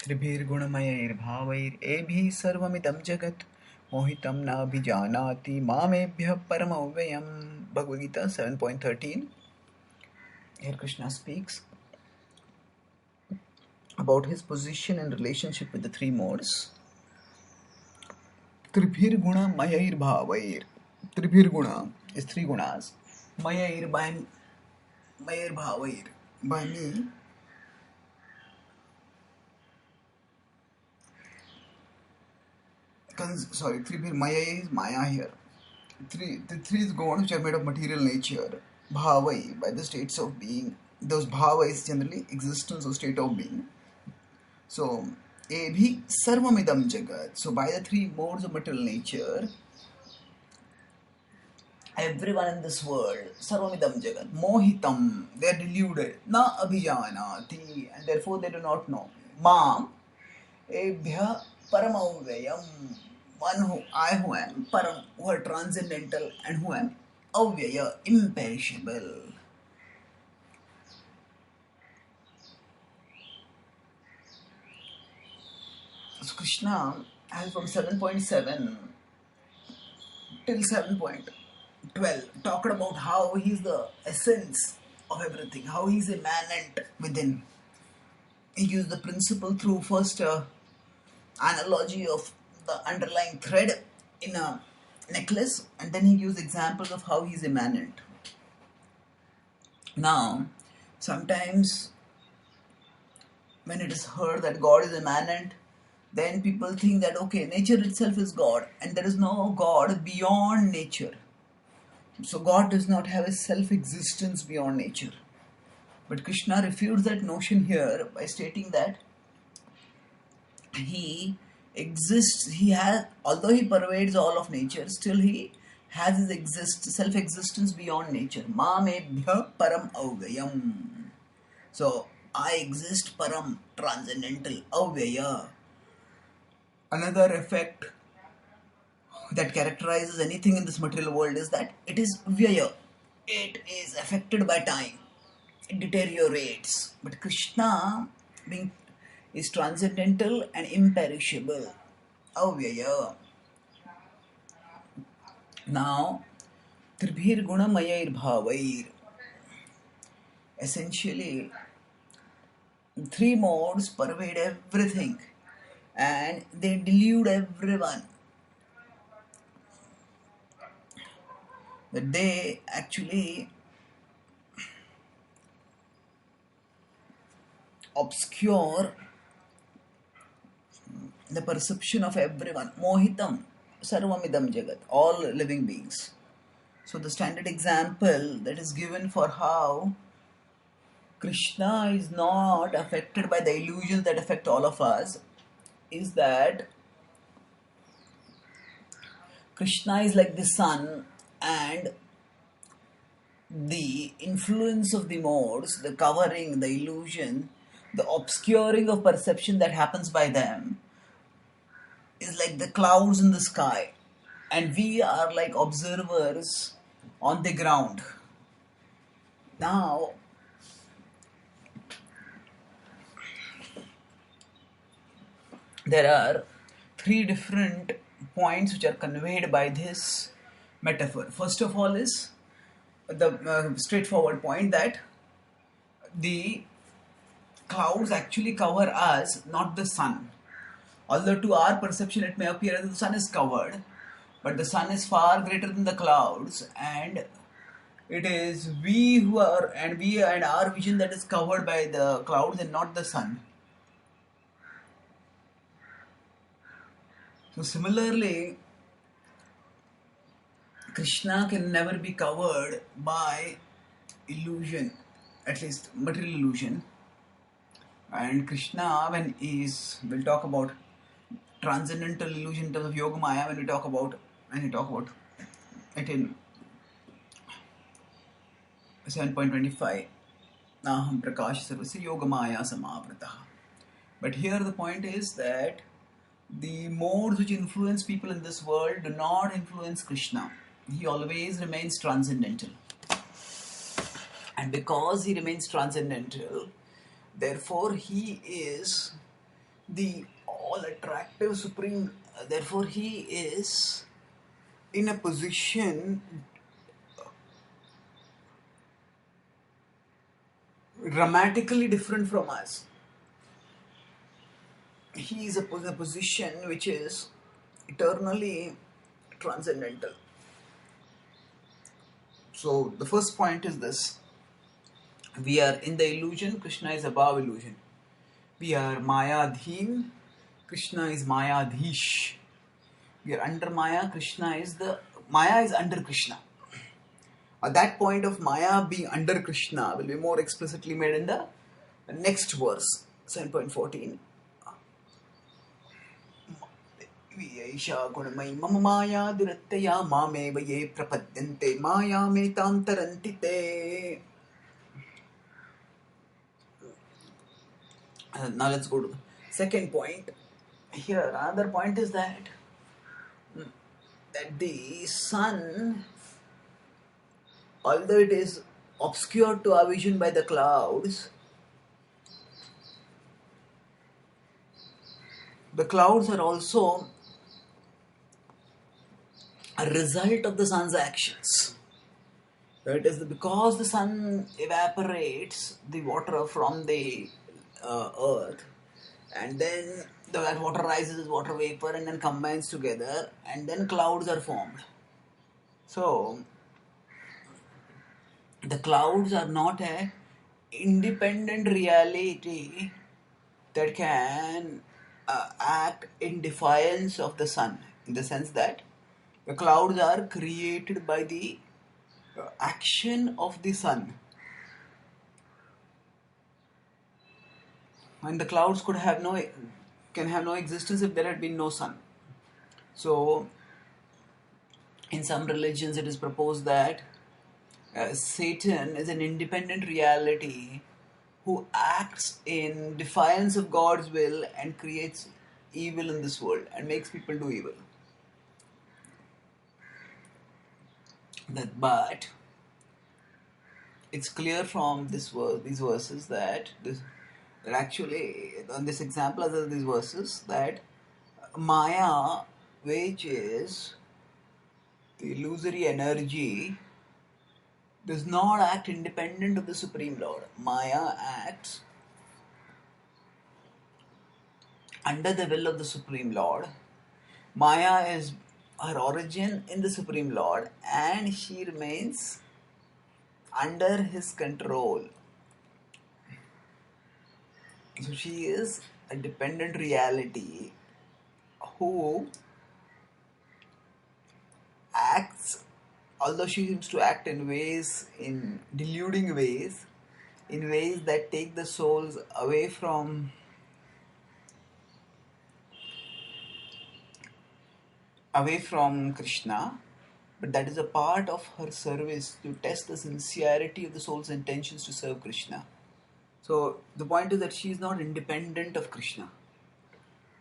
त्रिभिर्गुणमयैर्भावैर् एभिः सर्वमिदं जगत् मोहितं नाभिजानाति मामेभ्यः परमव्ययम्. Bhagavad Gita 7.13. Here Krishna speaks about his position and relationship with the three modes. Tribhirguna-mayair-bhavair. Tribhirguna is three gunas. Mayair by Mayair-bhavair by me. Tribhir Maya is Maya here. The three gunas which are made of material nature. Bhavai by the states of being. Those bhava is generally existence or state of being. So Ebhi sarvamidam jagat. So by the three modes of material nature, everyone in this world, sarvamidam jagat, mohitam, they are deluded, na abhijanati, and therefore they do not know. Mam, ebhya paramavayam, I who am param, who are transcendental, and who am avyaya, imperishable. So Krishna has from 7.7 till 7.12 talked about how he is the essence of everything, how he is immanent within. He used the principle through first analogy of the underlying thread in a necklace, and then he used examples of how he is immanent. Now, sometimes when it is heard that God is immanent, then people think that okay, nature itself is God and there is no God beyond nature. So God does not have a self-existence beyond nature. But Krishna refutes that notion here by stating that he exists, although he pervades all of nature, still he has his self-existence beyond nature. Mamebhya param avyayam. So I exist param, transcendental, avyaya. Another effect that characterizes anything in this material world is that it is vyaya. It is affected by time. It deteriorates. But Krishna is transcendental and imperishable. Avyaya. Now, Tribhir Guna Mayair Bhavair. Essentially, three modes pervade everything and they delude everyone. That they actually obscure the perception of everyone. Mohitam, sarvamidam jagat, all living beings. So the standard example that is given for how Krishna is not affected by the illusions that affect all of us is that Krishna is like the sun, and the influence of the modes, the covering, the illusion, the obscuring of perception that happens by them is like the clouds in the sky, and we are like observers on the ground. Now, there are three different points which are conveyed by this metaphor. First of all is the straightforward point that the clouds actually cover us, not the sun. Although to our perception it may appear that the sun is covered, but the sun is far greater than the clouds, and it is we and our vision that is covered by the clouds and not the sun. So similarly, Krishna can never be covered by illusion, at least material illusion. And Krishna, we'll talk about transcendental illusion in terms of Yoga Maya, when we talk about it in 7.25, Naham Prakash Sarvasya Yoga Maya Samavrataha. But here the point is that the modes which influence people in this world do not influence Krishna. He always remains transcendental. And because he remains transcendental, therefore he is the all attractive supreme. Therefore, he is in a position dramatically different from us. He is in a position which is eternally transcendental. So the first point is this: we are in the illusion, Krishna is above illusion. We are Maya Dhin, Krishna is Maya Dhish. We are under Maya, Maya is under Krishna. At that point of Maya being under Krishna will be more explicitly made in the next verse, 7.14. Viyaisha gunamai mama maya durattaya mame vaye prapadyante maya me tantarantite. Now let's go to the second point. Here, another point is that the sun, although it is obscured to our vision by the clouds, the clouds are also a result of the sun's actions. It is because the sun evaporates the water from the earth, and then that water rises as water vapor and then combines together, and then clouds are formed. So the clouds are not a independent reality that can act in defiance of the sun, in the sense that the clouds are created by the action of the sun, and the clouds can have no existence if there had been no sun. So in some religions it is proposed that Satan is an independent reality who acts in defiance of God's will and creates evil in this world and makes people do evil. But it's clear from these verses that actually, on this example, other these verses, that Maya, which is the illusory energy, does not act independent of the Supreme Lord. Maya acts under the will of the Supreme Lord. Maya is her origin in the Supreme Lord, and she remains under his control. So she is a dependent reality who acts, although she seems to act in deluding ways, in ways that take the souls away from Krishna, but that is a part of her service to test the sincerity of the soul's intentions to serve Krishna. So the point is that she is not independent of Krishna.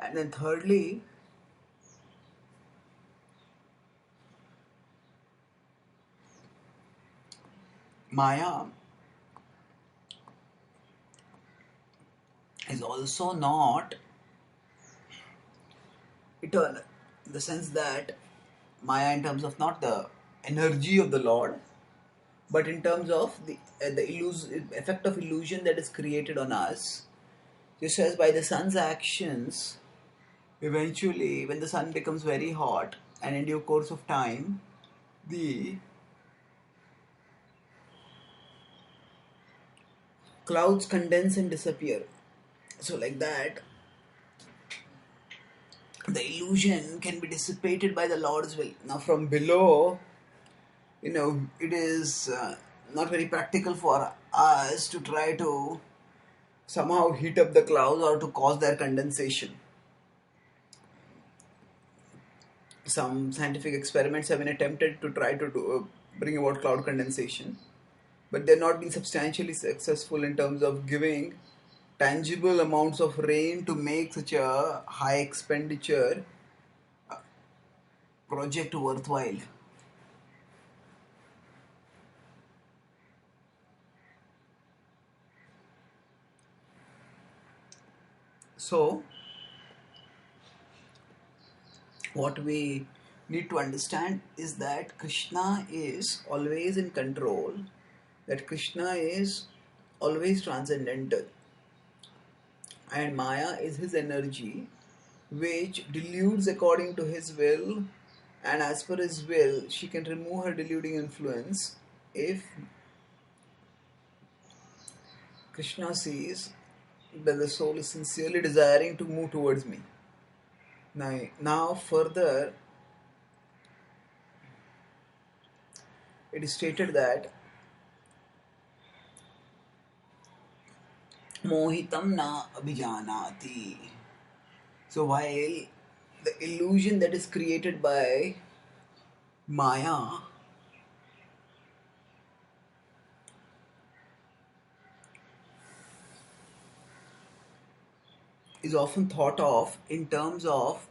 And then thirdly, Maya is also not eternal, in the sense that Maya, in terms of not the energy of the Lord, but in terms of the effect of illusion that is created on us, just as by the sun's actions, eventually when the sun becomes very hot and in due course of time, the clouds condense and disappear. So like that, the illusion can be dissipated by the Lord's will. Now from below, it is not very practical for us to try to somehow heat up the clouds or to cause their condensation. Some scientific experiments have been attempted to try to bring about cloud condensation, but they've not been substantially successful in terms of giving tangible amounts of rain to make such a high expenditure project worthwhile. So what we need to understand is that Krishna is always in control, that Krishna is always transcendental, and Maya is his energy which deludes according to his will, and as per his will she can remove her deluding influence if Krishna sees that the soul is sincerely desiring to move towards me. Now further it is stated that mohitam na abhijanati. So while the illusion that is created by Maya is often thought of in terms of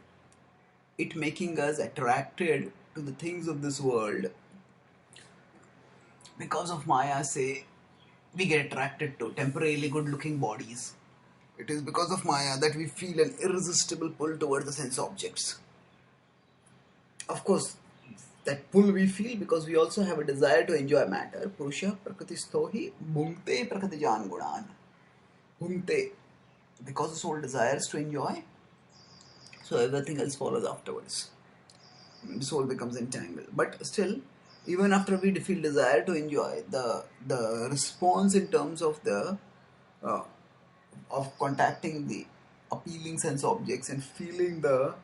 it making us attracted to the things of this world, because of Maya, say, we get attracted to temporarily good looking bodies. It is because of Maya that we feel an irresistible pull towards the sense objects. Of course, that pull we feel because we also have a desire to enjoy matter. Purusha prakritistohi bhungte prakritijan gunan. Bhungte. Because the soul desires to enjoy, so everything else follows afterwards. The soul becomes entangled. But still, even after we feel desire to enjoy, the response in terms of the uh, of contacting the appealing sense objects and feeling the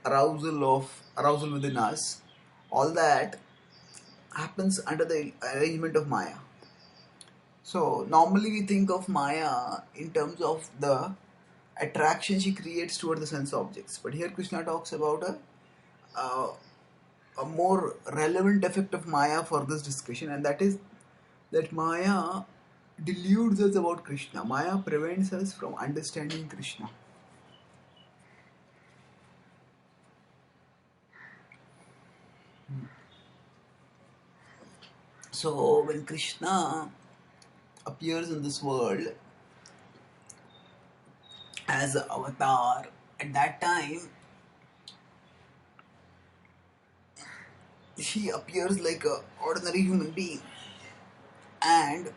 arousal within us, all that happens under the arrangement of Maya. So normally we think of Maya in terms of the attraction she creates toward the sense objects, but here Krishna talks about uh, a more relevant effect of Maya for this discussion, and that is that Maya deludes us about Krishna. Maya prevents us from understanding Krishna. So when Krishna appears in this world as an avatar, at that time he appears like an ordinary human being, and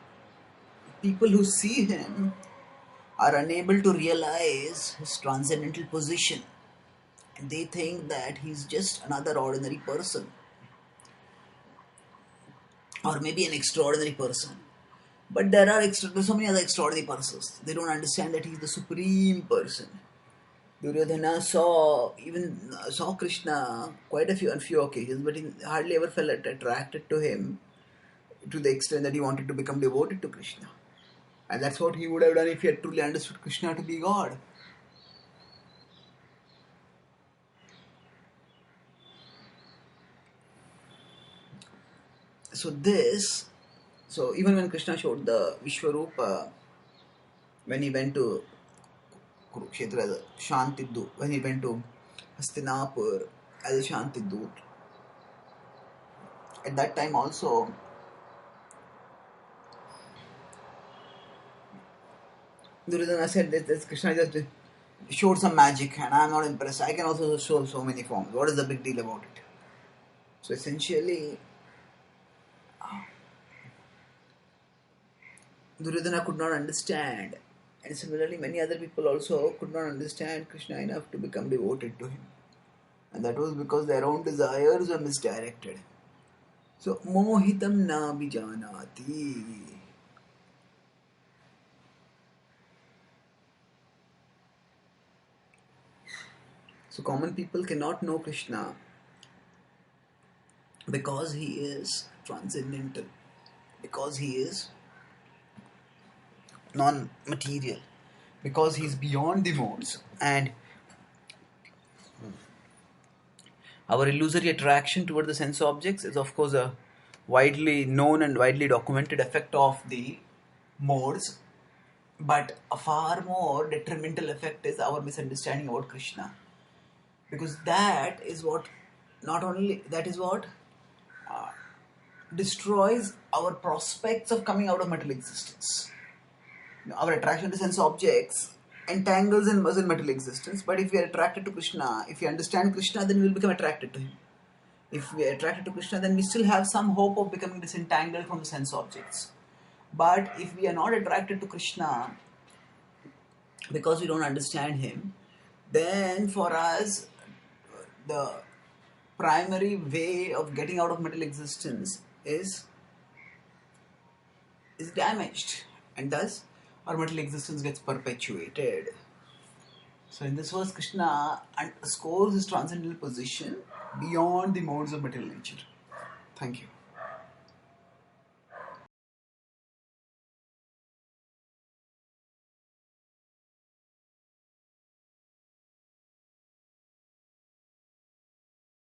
people who see him are unable to realize his transcendental position. They think that he's just another ordinary person, or maybe an extraordinary person. But there's so many other extraordinary persons. They don't understand that he's the supreme person. Duryodhana saw Krishna quite on few occasions, but he hardly ever felt attracted to him to the extent that he wanted to become devoted to Krishna. And that's what he would have done if he had truly understood Krishna to be God. So even when Krishna showed the Vishwarupa, when he went to Kurukshetra as a Shantidut, when he went to Hastinapur as a Shantidut, at that time also, Duryodhana said that Krishna just showed some magic and I am not impressed. I can also show so many forms. What is the big deal about it? So essentially, Duryodhana could not understand, and similarly many other people also could not understand Krishna enough to become devoted to him. And that was because their own desires were misdirected. So, mohitam na bijanati. So, common people cannot know Krishna because he is transcendental, because he is non-material, because he is beyond the modes, and our illusory attraction toward the sense objects is of course a widely known and widely documented effect of the modes, but a far more detrimental effect is our misunderstanding about Krishna, because that is what uh, destroys our prospects of coming out of material existence. Our attraction to sense objects entangles in material existence. But if we are attracted to Krishna, if we understand Krishna, then we will become attracted to him. If we are attracted to Krishna, then we still have some hope of becoming disentangled from the sense objects. But if we are not attracted to Krishna because we don't understand him, then for us the primary way of getting out of material existence is damaged, and thus our material existence gets perpetuated. So in this verse, Krishna underscores his transcendental position beyond the modes of material nature. Thank you.